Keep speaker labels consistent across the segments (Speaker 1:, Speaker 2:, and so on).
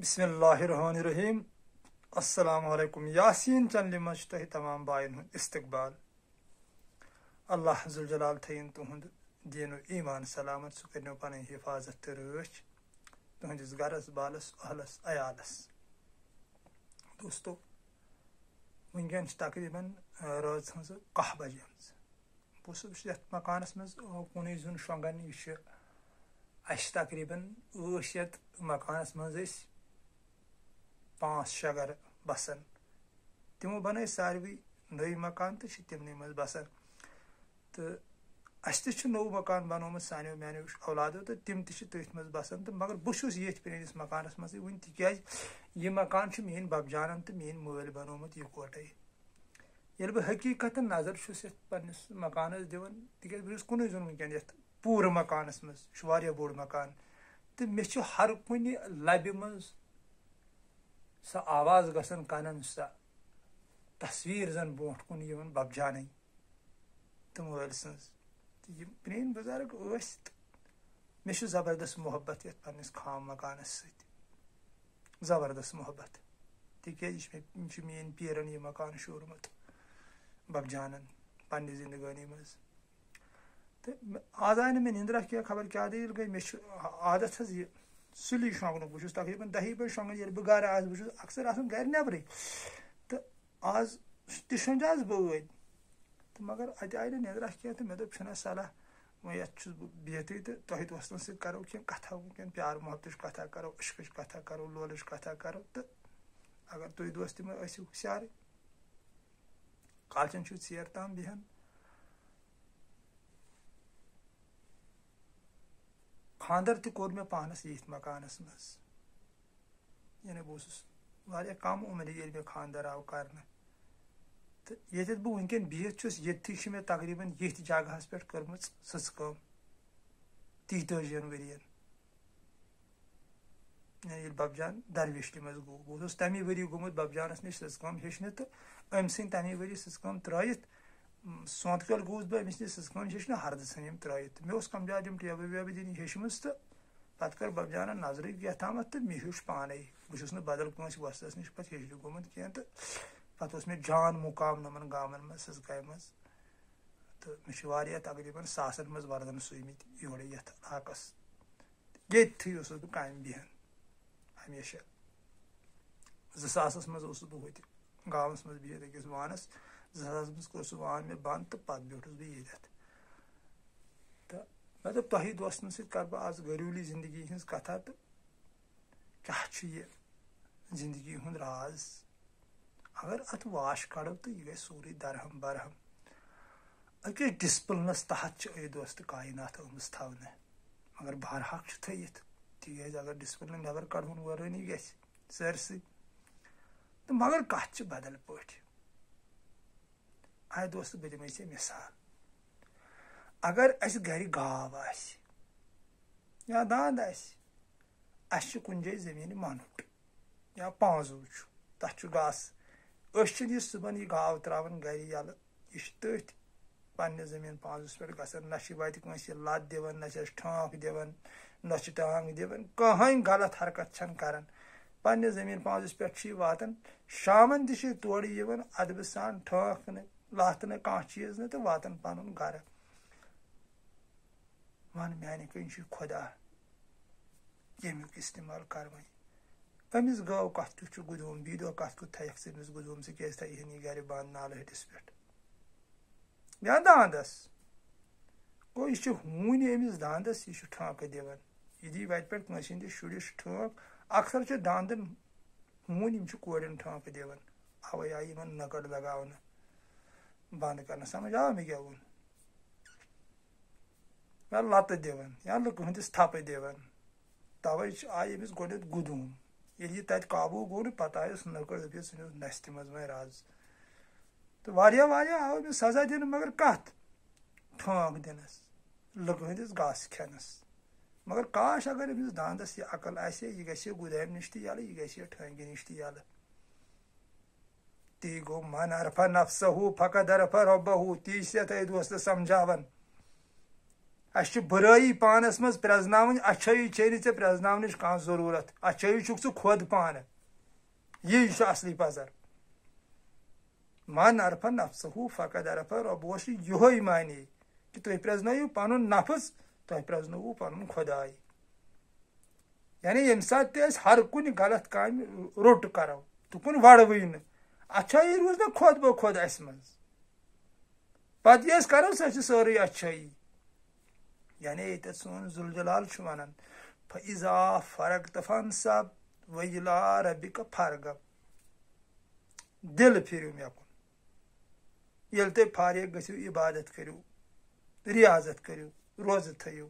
Speaker 1: बिस्मिल्लाहिर्रहमानिर्रहीम अस्सलाम वालेकुम यासीन चंद मजतहि तमाम बायन हुंद इस्तकबाल अल्लाह जुल जलाल थयन तुहंद दीन ईमान सलामत सह करनो पन हिफाजत तो रच तुहंदिस गरस बालस अहलस अयालस। दोस्तों वनकन तकरीबन रात हज 10 बजे बस ये मकानस मज कुन जुन शोंगन यह तकरीबन 8 मकानस मज 5-6 घर बसान तमो बन सारवी नई मकान तो तमन मज बसान तो अस नौ मकान बनोमुत सानो मानो औलादो तो तम तथ मज बसान तो मगर बहुत ये पस मकानस मज वन तिज यह मकान मेन बबजानन तो मेन मल बनोमुत इकवटे ये बह हकीकत नजर पन्नस मकानस दिवन तिज बहुत कुन जुन वनकन पूर मकानस मज बोड़ मकान तो मे हर कुन लबि मज सा आवाज गसन कानन सा तस्वीर जन ब्रोट कुन बबजान तो मल सज प्रेन बुजुर्ग मे जबरदस्त मोहब्बत ये पन्नस खाम मकानस सत जबरदस्त मोहब्बत तिज मेन पीरन यह मकान शोरमुत बबजानन पन्ने जिंदगानी मज तो आज आय मे निंद्रा क्या खबर क्या दलील गई मे आदत यह सुली शोंगन बहुत तकरीबन 10 बजे शोंगन ये बह गर आज बहुत अक्सर आसान गर नबरे तो आज तुज आज बह तो मगर अत आय निंद्रा क्या तो मे दोप सलाह वो ये बिहत तो तह दोस्तन सत करो कथा वनकन प्यार मोहब्बत कथा करो इश्क कथा करो लोल कथा करो तो अगर तुम दोस्त तम हुशार कालचन ेर तम बिहान खानदर तोर मे पानस ये मकानस मज यानी बह कम उम्र ये मे खानदर आव कर तो ये बह वनकन बिहत ये मे तकरीबन ये जगह पे कर्म सच कम 30 वरियन ये बबजान दरवेशली मज गो बहुत तमी वरी गोमुत बबजानस नश सच कम हेचन तो अम सन तमी वरी सच कम त्रयित सोत कल गोस बह अमिस नश सच कम हेचन हरद सन त्रयित मे कमजाद टेबल वेबल दिन हेचमज तो पत कर बबजान नजर क्या तम तो मे हेच पाने बहुत बदल कंस वस्तस नश पे हेचन गोमुत कह तो पे मे जान मुकाम नमन गामन मज सजगाय मज तो मे तकरीबन सासन मज वर्दन सुमत योड़े ये इलाकस ये बह काम बिहान हमेशा 2000 मज बह गावस मज बिहत अकिस वानस 2000 मज कोर सह वान मे बंद तो पे बैठस बह ये तो मे दोप तह दोस्तन सर बह आज घरेलू जिंदगी हज कथा तो क्या ये जिंदगी हुंद राज अगर अत वाश कड़ो तो यह गई सूरी दरहम बरहम अकिस डिसिप्लिनस तहत दोस्त कायनात आमज थवन मगर बहरहाक थत तिज अगर डिसिप्लिन नबर कड़न वरनी ग सरस तो मगर कत बदल पे आय दोस्त बह दिमे मिसाल अगर अस घर गाव या दांद अस कुन जाए जमीन मानुट या पांजू तथ घास यह सुबह यह गाव त्रावन गर यल यह तथ पन्ने जमीन पांजस पे गसन न वत कंस लत दिवन न ठाक दिवन न टांग दिवन कहीं गलत हरकत करान पन्ने जमीन पांजस पे वातन शामन तह तोड़ अदब सान ठाक न लत न कह चीज न तो वातन पन गर वन माने कन खुदा यमुक इस्तेमाल कर अमिस गव कत कुछ गुदूम बी दह कत कुछ थक समिस गुदूम सह क्या थी गर बंद नाल हटिस पे या दांदस गो यह हून अमिस दांदस यह ठाक दिवन यह दी वत पे कंस शुरस ठाक अक्सर दांदन हून कोड़न ठाक दिवन अवे आई नकड़ लगावन बंद कर समझ आव मे क्या वोन या लत दिवन या लुकस थप दिवन तवे आई अमिस गोड गुदूम ये तत काबू गो पत आयस नकड़ दस नस्त मज वह राज तो वारिया आव अमिस सजा दिन मगर कत ठाक दिनस लुक हंदिस घास खेनस मगर काश अगर अमिस दांदस यह अकल आसे यह गि गुदाम नश यल यह गि ठंगि नश यल ती गो मन अरफा नफ्सहू फकद अरफा रब्बहू ती से दोस्त समझावन اَسہِ چھِ بُرٲیی پانَس منٛز پرٛزناوٕنۍ اچھٲیی چھے نہٕ ژےٚ پرٛزناونٕچ کانٛہہ ضروٗرت اچھٲیی چھُکھ ژٕ خۄد پانہٕ یی چھُ اصلی پزر من عرف نفسہُ فقد عرف ربہُ چھُ یِہوے معنی کہِ تُہۍ پرٛزنٲیِو پنُن نفس تۄہہِ پرٛزنووُ پنُن خۄداے یعنی ییٚمہِ ساتہٕ تہِ أسۍ ہر کُنہِ غلط کامہِ روٚٹ کرو تُکُن وڑوٕے نہٕ اچھٲیی روٗز نہٕ خۄد بہ خۄد اسہِ منٛز پتہٕ یہِ أسۍ کرو سۄ چھِ سٲرٕے اچھٲیی یعنی ییٚتٮ۪تھ سون ذوالجلال چھُ ونان فاذا فرغت فانصب وإلی ربک فارغب دل پھِرِو مےٚ کُن ییٚلہِ تُہۍ فارغ گٔژھِو عبادت کٔرِو ریاضت کٔرِو روزٕ تھٲیِو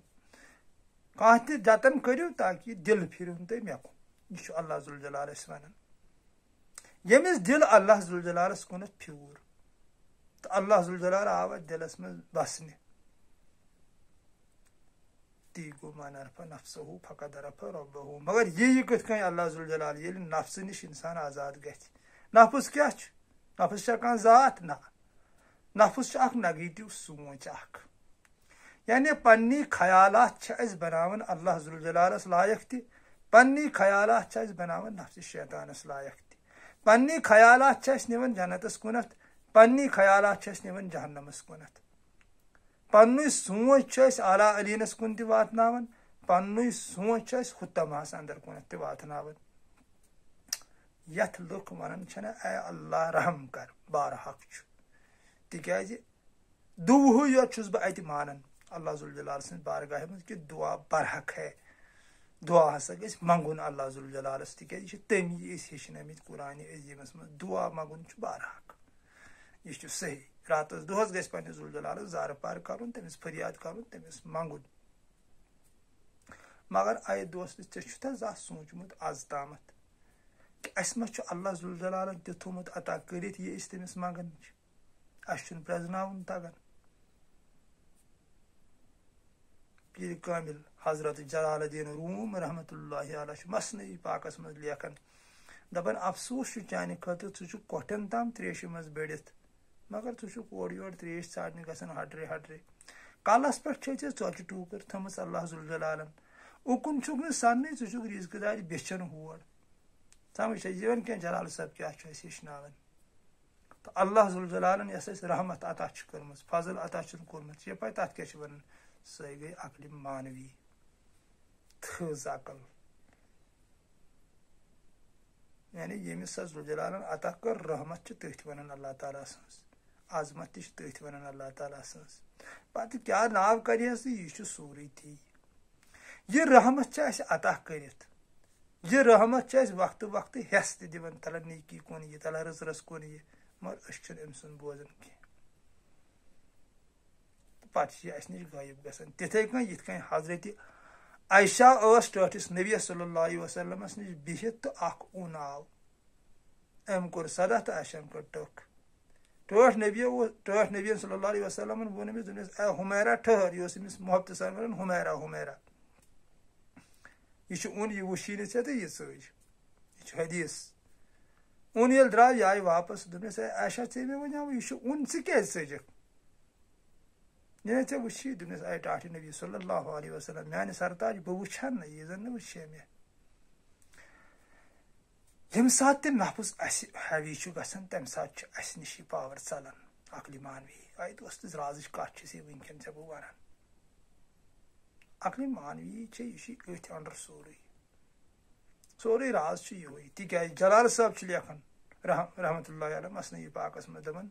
Speaker 1: کانٛہہ تہِ جتن کٔرِو تاکہِ دل پھِرِوُن تُہۍ مےٚ کُن یہِ چھُ اللہ ذوالجلال اَسہِ ونان ییٚمِس دل اللہ ذوالجلالس کُنتھ پھیوٗر تہٕ اللہ ذوالجلال آو اتھ دلس منٛز بسنہِ تی گوٚو من عرف نفسہُ فقد عرف ربہُ مگر یہِ کِتھ کٔنۍ اللہ ذوالجلال ییٚلہِ نفسہٕ نِش انسان آزاد گژھِ نفس کیاہ چھُ نفس چھا کانٛہہ ذات نہ نفس چھُ اکھ نگیٹِو سونٛچ اکھ یعنی پننی خیالات چھِ أسۍ بناوان اللہ ذوالجلالس لایق تہِ پننی خیالات چھِ أسۍ بناوان نفسِ شیطانس لایق تہِ پننی خیالات چھِ أسۍ نِوان جنتس کُنتھ پننی خیالات چھِ أسۍ نِوان جہنمس کُنتھ پننُے سونٛچ چھُ أسۍ اعلیٰ علیٖنس کُن تہِ واتناوان پننُے سونٛچ چھُ أسۍ حُتمہس انٛدر کُنتھ تہِ واتناوان یتھ لُکھ ونان چھِنہ اے اللہ رحم کر بارحق چھُ تِکیازِ دُوہٕے یوت چھُس بہٕ اتہِ مانان اللہ ذوالجلال سٕنٛز بارگاہہِ منٛز کہِ دُعا برحق ہے دُعا ہسا گژھِ منٛگُن اللہ ذوالجلالس تِکیازِ یہِ چھِ تمی أسۍ ہیٚچھنٲمٕتۍ قرآنِ عظیٖمس منٛز دُعا منٛگُن چھُ برحق یہِ چھُ صحیح راتس دۄہس گژھِ پننِس ذوالجلالس زارٕ پار کرُن تٔمِس فریاد کرُن تٔمِس منٛگُن مگر اے دوست ژےٚ چھُتھا زانٛہہ سوٗنٛچمُت آز تامتھ کہِ اسہِ ما چھُ اللہ ذوالجلالن تہِ تھوٚمُت عطا کٔرِتھ یہِ أسۍ تٔمِس منٛگان چھِ اسہِ چھُنہٕ پرٛزناوُن تگان پیٖرِ کامِل حضرت جلال الدیٖن روٗم رحمتہ اللہ علیہ چھُ مثنوی پاکس منٛز لیکھان دپان افسوٗس چھُ چانہِ خٲطرٕ ژٕ چھُکھ کۄٹھٮ۪ن تام تریشہِ منٛز بٔڑِتھ مگر ژٕ چھُکھ اورٕ یورٕ تریش ژھانڈنہِ گژھان ہٹرے ہٹرے کلس پٮ۪ٹھ چھے ژےٚ ژۄچہِ ٹوٗکر تھٲمٕژ اللہ ذوالجلالن اُکُن چھُکھ نہٕ سننٕے ژٕ چھُکھ رِزقہٕ دارِ بیچھان ہور سمجھ چھا یِوان کینٛہہ جلال صٲب کیاہ چھُ اَسہِ ہیٚچھناوان تہٕ اللہ ذوالجلالن یۄس اَسہِ رحمت عطا چھِ کٔرمٕژ فضل عطا چھُنہٕ کوٚرمُت ژےٚ پاے تتھ کیاہ چھِ ونان سۄے گٔے عقلِ مانوی تھٔز عقل یعنی ییٚمِس سا ذوالجلالن عطا کٔر رحمت چھِ تٔتھۍ ونان اللہ تعالیٰ سٕنٛز عظمت تہِ چھِ تٔتھۍ ونان اللہ تعالیٰ سٕنٛز پتہٕ کیاہ ناو کرِہس تہٕ یہِ چھُ سورُے تی یہِ رحمت چھِ اسہِ عطا کٔرِتھ یہِ رحمت چھِ اسہِ وقتہٕ وقتہٕ ہٮ۪س تہِ دِوان تلہ نیکی کُن یہِ تلہ رٕژ رٕژ کُن یہِ مگر أسۍ چھِنہٕ أمۍ سُنٛد بوزان کینٛہہ پتہٕ چھِ یہِ اسہِ نِش غٲیب گژھان تِتھے کٔنۍ یِتھ کٔنۍ حضرتِ عایشہ ٲس ٹٲٹھِس نبیس صلی اللہ علیہ وسلمس نِش بِہِتھ تہٕ اکھ اوٚن آو أمۍ کوٚر سدا تہٕ عایشاہن کٔر ٹٔکھ ٹٲٹھ نبیَن صلی اللہ علیہ وسلمن ووٚن أمِس دوٚپنس اے ہُمیرا ٹھٔہر یہِ اوس أمِس محبتہٕ سان ونان ہُمیرا ہُمیرا یہِ چھُ اوٚن یہِ وٕچھی نہٕ ژےٚ تہٕ یہِ ژٔج یہِ چھُ حدیٖث اوٚن ییٚلہِ درٛاو یہِ آیہِ واپس دوٚپنس اے عایشہ ژےٚ مےٚ ونیو یہِ چھُ اوٚن ژٕ کیازِ ژٔجکھ ییٚلہِ ژےٚ وٕچھی دوٚپنس اے ٹاٹھِ نبی صلی اللہ علیہ وسلم میانہِ سرتاج بہٕ وٕچھِ ہا نہٕ یہِ زن نہٕ وٕچھے مےٚ ییٚمہِ ساتہٕ تہِ نفس اسہِ ہیوی چھُ گژھان تمہِ ساتہٕ چھُ اسہِ نِش یہِ پاور ژلان عقلِ مانوی اے دوستس رازٕچ کتھ چھِ یہِ وٕنکیٚن ژےٚ بہٕ ونان عقلِ مانوی چھِ یہِ چھِ أتھۍ انڈر سورُے راز چھُ یِہوے تِکیازِ جلال صٲب چھُ لیکھان رحمتہ اللہ علیہ مثنوی پاکس منٛز دپان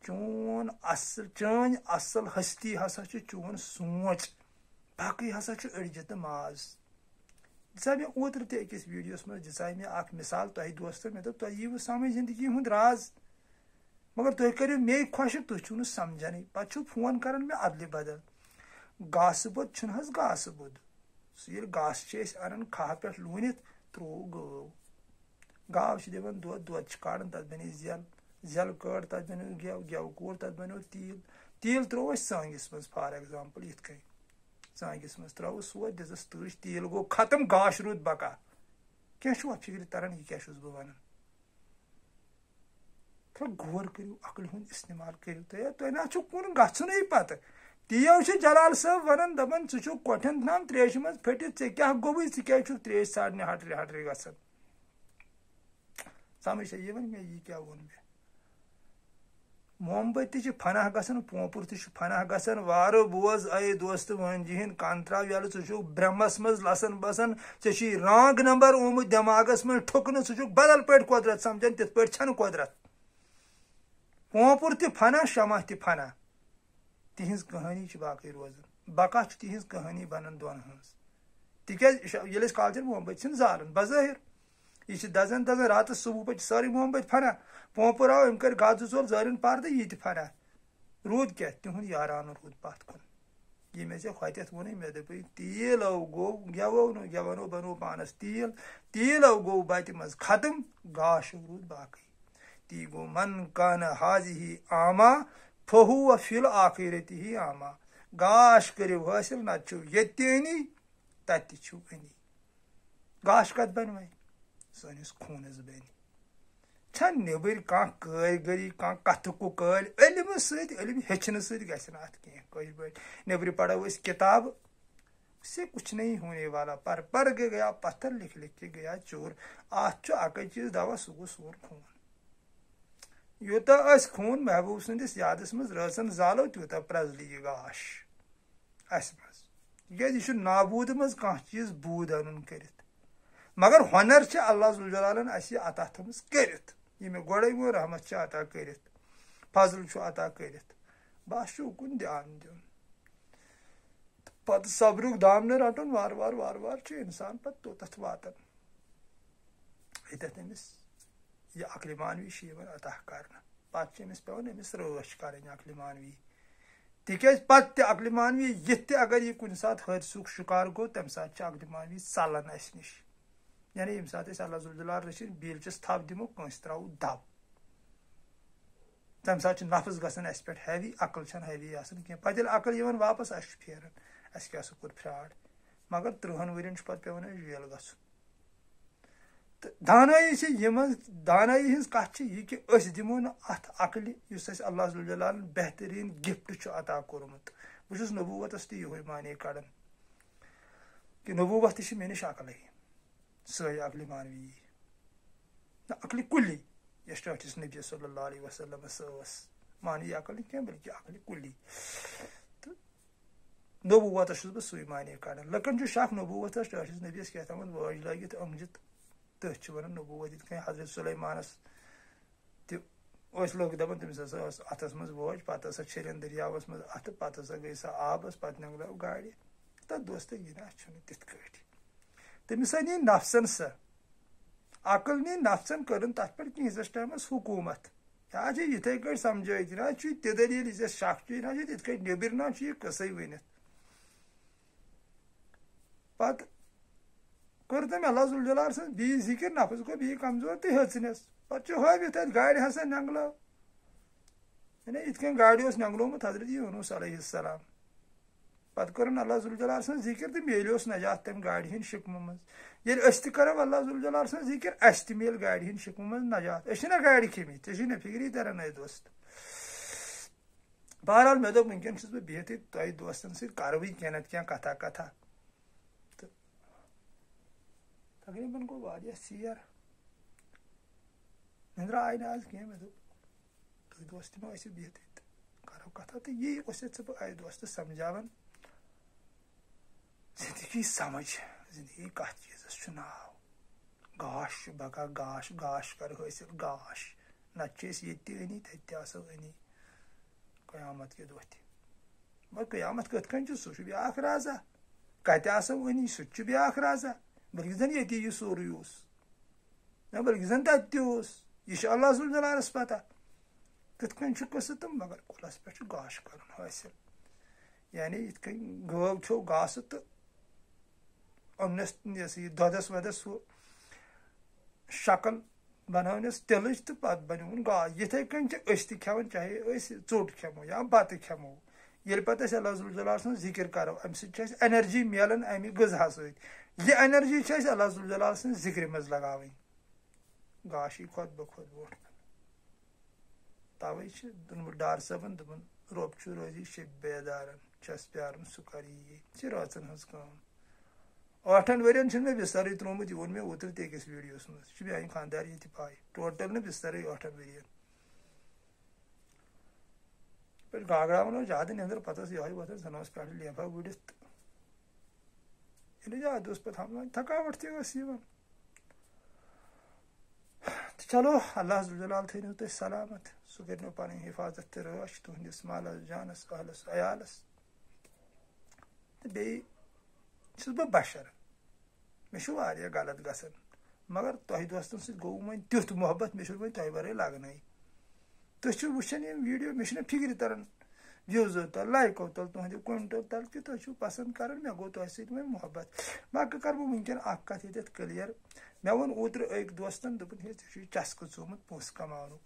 Speaker 1: چٲنۍ اصل ہستی ہسا چھُ چون سونٛچ باقٕے ہسا چھُ أڑجہِ تہٕ ماز دِژاے مےٚ اوترٕ تہِ أکِس ویٖڈیوس منٛز دِژاے مےٚ اکھ مثال تۄہہِ دوستو مےٚ دوٚپ تۄہہِ ییٖوٕ سمجھ زندگی ہُنٛد راز مگر تُہۍ کٔرِو مے خۄشِک تُہۍ چھِو نہٕ سمجھنٕے پتہٕ چھُو فون کران مےٚ ادلہِ بدل گاسہٕ بوٚد چھُنہٕ حظ گاسہٕ بوٚد سُہ ییٚلہِ گاسہٕ چھِ أسۍ انان کھہہ پٮ۪ٹھ لوٗنِتھ تروو گاو چھِ دِوان دۄد چھِ کاران تتھ بنے زٮ۪ل کٔڑ تتھ بنیو گٮ۪و کوٚر تتھ بنیو تیٖل تروو أسۍ ژانٛگِس منٛز فار ایٚگزامپٕل یِتھ کٔنۍ ژانٛگِس منٛز تراوو سوز دِژٕس تۭش تیٖل گوٚو ختم گاش روٗد بقا کینٛہہ چھُوا فِکرِ تران یہِ کیاہ چھُس بہٕ ونان تھوڑا غور کٔرِو عقلہِ ہُنٛد استعمال کٔرِو تُہۍ نہ چھُو کُن گژھُنٕے پتہٕ तीयो जलाल साहब वन दपन ज़ कोठन तम त्रेश मज फटित ऐ क्या गोबे क्या त्रेश साड़ने हटरे हटरे ग समझ ये मे यह क्या वोन मे मोमबत्ती फनाह गसन पोपुर फनाह गसन वारो बोज आए दोस्त वन जिन कान त्राव यल ज़ु ब्रह्मस मज लसन बसन ऐ रांग नंबर ओमुत दिमागस मज ठुकन ज़ु बदल पे कुदरत समझान तिथ पे छन कुदरत पोपुर त फना शमा त फना तिहज कहानी बाकी रोजन बका तिहज कहानी बनन दोन हज तिक कालचन मोमबत्ती जालन बज़ाहिर यह दजन दजन रात सुबह पे सारी मोमबत्ती फना पोपुर आव अम कर गज जोर जारिन पर्द यह फना रूद क्या तिहुंद यारान रूद पत कुन ये मे खोत वो मे दप तील गो गेवो नो गेवनो बनो पानस तील गो बत मज खत्म गाश रूद बाकी ती गो मन कान हाजी आमा फहू व फिल आखिरती ही आमा गाश करो हासिल नत ये तनि गाश कत बन वह सनिस खूनस बन छन नबर कह कारीगरी कह कथ को कल इलम सलम हेचन सह नबर पढ़ो किताब उससे कुछ नहीं होने वाला पर के गया पत्थर लिख लिख के गया चोर अत अक चीज दवा सह गो सोन खून यूता खून महबूब सदिस यादस मज रसन जालो तूता प्रजल यह गाश अस मज यह नाबूद मज कह चीज बूद अन कर मगर हुनर अल्लाह ज़ुल जलालन अता थमस कर मे गोड़े वो रहमत अता कर फजल अता कर बस उकुन ध्यान दिन पत सब्रुक दाम न रटन वार वार वार वार इंसान पे तोत वातन अमिस यह अक्ल मानवी अता कर पे अमिस रश कर अक्ल मानवी तिक पे अक्ल मानवी ये अगर यह कुन सात हादसुक शिकार गो तम सात अक्ल मानवी चलन अस नश यानी ये सात अल्लाह ज़ुल जलाल रचिन बीलचस थप दिमो कंस त्रो दब तम सात नफ्स गसन अस पे हैवी अकल छन हैवी आसन कह पे अकल यवन वापस अस फेरन अस क्या कोर फ्रॉड मगर 30 वरियन पे पेवन जेल गसन तो दानाई दानाई हज कथ यह कि अस दिमो न अत अकल युस अल्लाह ज़ुल जलाल बेहतरीन गिफ्ट अता कोरमुत बहुत नबूवतस तह माने कड़न कि नबूवत मे नश अकल सही अक्ल मानवी अक्ल कुली यस नबी सल्लल्लाहु अलैहि वसल्लम मानी अकल क्या बल्कि अक्ल कुली तो नबूवत बह सही माने कड़न लकन शक नबूवत नबीस क्या वाज लगित अमजित तथ वन नबूवत ये हजरत सुलेमानस लोग दपान तमिस अथस मज वाज पे छन दरियावस मज अथ पे गई सा आबस पे नंगलाव गाड़ी तथ दोस्त यह तिथ तमिस नी नफसन सा अकल नी नफसन कर तथ पे किस टाइमस हुकूमत आज इथे कट समझ ना ते दलील शक ना इत नबर ना यह कसे वन पे कोर तम अल्लाह ज़ुल जलाल सन बी जिक्र नफस गो बी कमजोर तो हचनस पे हवित गाड़ हसा नंगलो इत गाड़ी नंगलोमुत हजरत यूनुस अलैहिस्सलाम पे कर अल्लाह ज़ुल जलाल सन जिक्र तो मेलियोस नजात तम गाड़ी हंद शिकम मज ये करो अल्लाह ज़ुल जलाल सन जिक्र अस मेल गाड़ी हंद शिकम मज नजात ना गाड़ी खमित ना फिक्री तरन अ दोस्त बहरहाल मे दोप वनकन बह बिहत तुम दोस्तन सह क्या क्या कथा कथा तो तकरीबन गो वारिया सीर निंद्रा आई ना आज कह मे दोप तुम दोस्त मे बिहत करो कथा तो यही बह आय दोस्त समझावन जिंदगी समझ जिंदगी कत चीज़ नाव गाश बका गाश गाश कर हासिल गाश नत ये अनी तसो अनी क़यामत के दह मगर क़यामत कत कन सह ब्या राजा कत आसो अनी सह ब्या राजा बल्कि जन ये सोरे बल्कि जन तत यह अल्लाह ज़ुल जलालस पता कत कन कस तो मगर कुलस पे गाश कर हासिल यानी इत गव छो गास तो अमनस ददस वदस शक्ल बनस तिल तो पे बन गा ये कन खेवान चाहे चोट खेमो या बत खेमो ये पे अल्लाह ज़ुल जलाल सन जिक्र करो अम एनर्जी मिलन अमि गज़ा सह एनर्जी अल्लाह ज़ुल जलाल सन जिक्र मज लगाव गाशी खुद ब खुद वोट तवे दोन डर सबन दोपन रोब रोजी शब बेदारन छस प्यारन सह कर ये राचन हज कम 8 वन मे बिस्तर त्रोमुत यह वो मे ओतर तकिस वीडियोस मज मे खानदार ये पाई टोटल न बिस्तर 8 वन पे गागरावन ज्यादा निंदर पत ये वथन सनस पे लेफा गुड़ित ये ज्यादा पे हम थकावट तक चलो अल्लाह जलाल थो तुम सलामत सह कर पन हिफाजत तो राश तुहस मालस जानस अहलस अयालस तो बेस बह बशर मे गलत गसान मगर तुह दोस्तन सो गो वो तुथ मोहब्बत मे वो तुह वर लगन तुम वुचान यम वीडियो मे फिक्र तरन व्यूजो तल लाइको तल तुहद कमेंटो तल कि तुम पसंद कर मे गो तुह सत वो मोहब्बत बाकी कर बह वनकन कत ये क्लियर मे वो ओतर अक दोस्तन दोपन हे चस्क चोमुत पोस कमानुक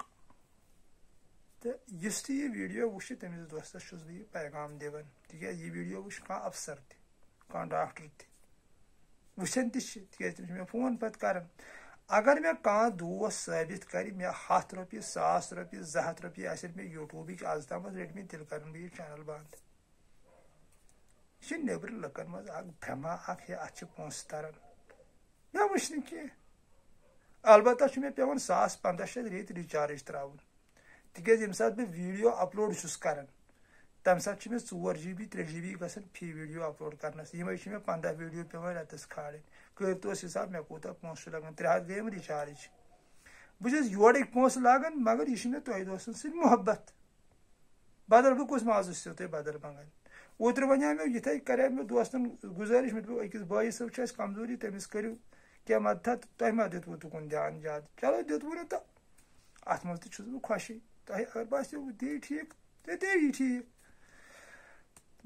Speaker 1: तो इस ये वीडियो वो तमिस दोस्तस बह पैगाम दिवान तिज यह वीडियो वो कह अफसर तह डॉक्टर तन तमिस मे फोन पे कर अगर मे कह दोस्त साबित कर मे 100 रुपये 1000 रुपये 200 रुपये आसन मे यूट्यूब आज तम रटम तिल कर यह चैनल बंद यह नबर लुकन मज भ्रमा हे अत पोस तरन मे वुच न कह अलबत्ता मे पे 100-1500 रेत रिचार्ज त्रावन तिज यम सात बह वीडियो अपलोड कर तम सात मे 4 GB 3 GB गसन फी वीडियो अपलोड करनस यम मे 15 वीडियो पे रतस खाड़न करतोस हिसाब मे कूता पोस लगन 3 गयम रिचार्ज बस योड़ पोस लागन मगर यह मे तुह दोस्तन सत मोहब्बत बदल बह कुछ माज तुम बदल मंगान ओतर वन मे ये कर मे दोस्तन गुजारिश मे अकिस बाई सब कमजोरी तमिस करू क्या मदद तुम मा दितवु तुकुन ध्यान ज्यादा चलो दितवु न तो अत मज बह खुशी तुह अगर बो दी ठीक तो दी ठीक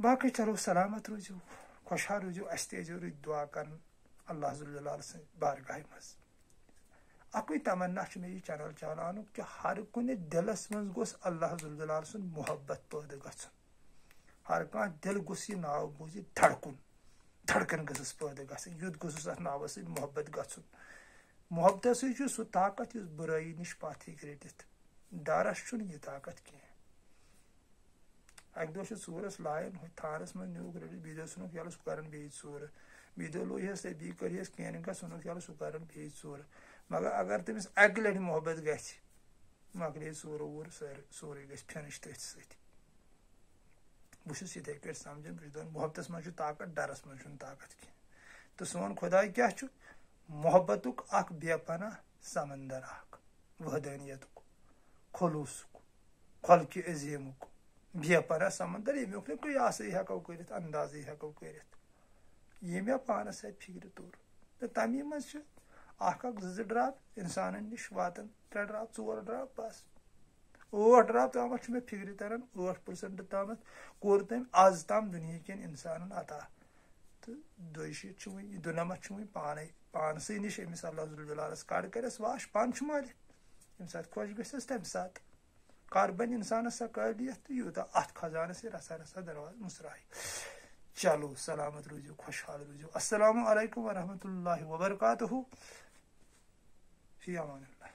Speaker 1: बाकी चलो सलामत रूजो खुशहाल रूजो अस रुद दुआ कर अल्लाह जलाल बारगाह मज अकुई तमन्ना मे यह चैनल चलान कि हर कुन दिलस मज गोस अल्लाह जलाल सुन मोहब्बत पैदा गन हर कह दिल गोस यह नाव बूझि धड़कन गस पैदा गन युद्ध गोस अत नाव सत मोहब्बत गन मोहब्बत सह ताकत इस बुराई नश पथ रटित डरस यह ताकत कह अक दो सूरस लायन थानस मज न्यूक रटित बी सुनक यल सह कर सूर बी लोहस बी करहस कैनिका सुनक यल सह कर सूर मगर अगर तमिस अक लट मोहब्बत गले सूर वूर सोरे ग फिनिश तथ सत बहुत ये पे समझन बह मोहब्बत मज ताकत डरस मज ताकत कह तो सोन खुदा क्या मोहब्बत अख बेपना समंदर वहदानियत खलूस खलक अजीम बेपना समंदर यमुक न कयास हेको कर अंदाज हेको कर यह मे पानस फिक्र तोर तो तमी मज जो ड्राप इंसान नश वातन 3 ड्राप 4 ड्राप बस 8 ड्राप तम मे फिक्र तरन 8% तम कोर तम आज तम दुनिया कन इंसान अता तो 2 वो पानस नश अमिस अल्लाह कड़ करस वाश पान मालिक यम सात खुश गस तम सात कर बन इंसान सा काबिलियत तो यूता अत खजाना से रसा रसा दरवाज मुसराई चलो सलामत रूजो खुशहाल रूजो अस्सलामु अलैकुम वरहमतुल्लाहि वबरकातुहू फी अमानिल्लाह।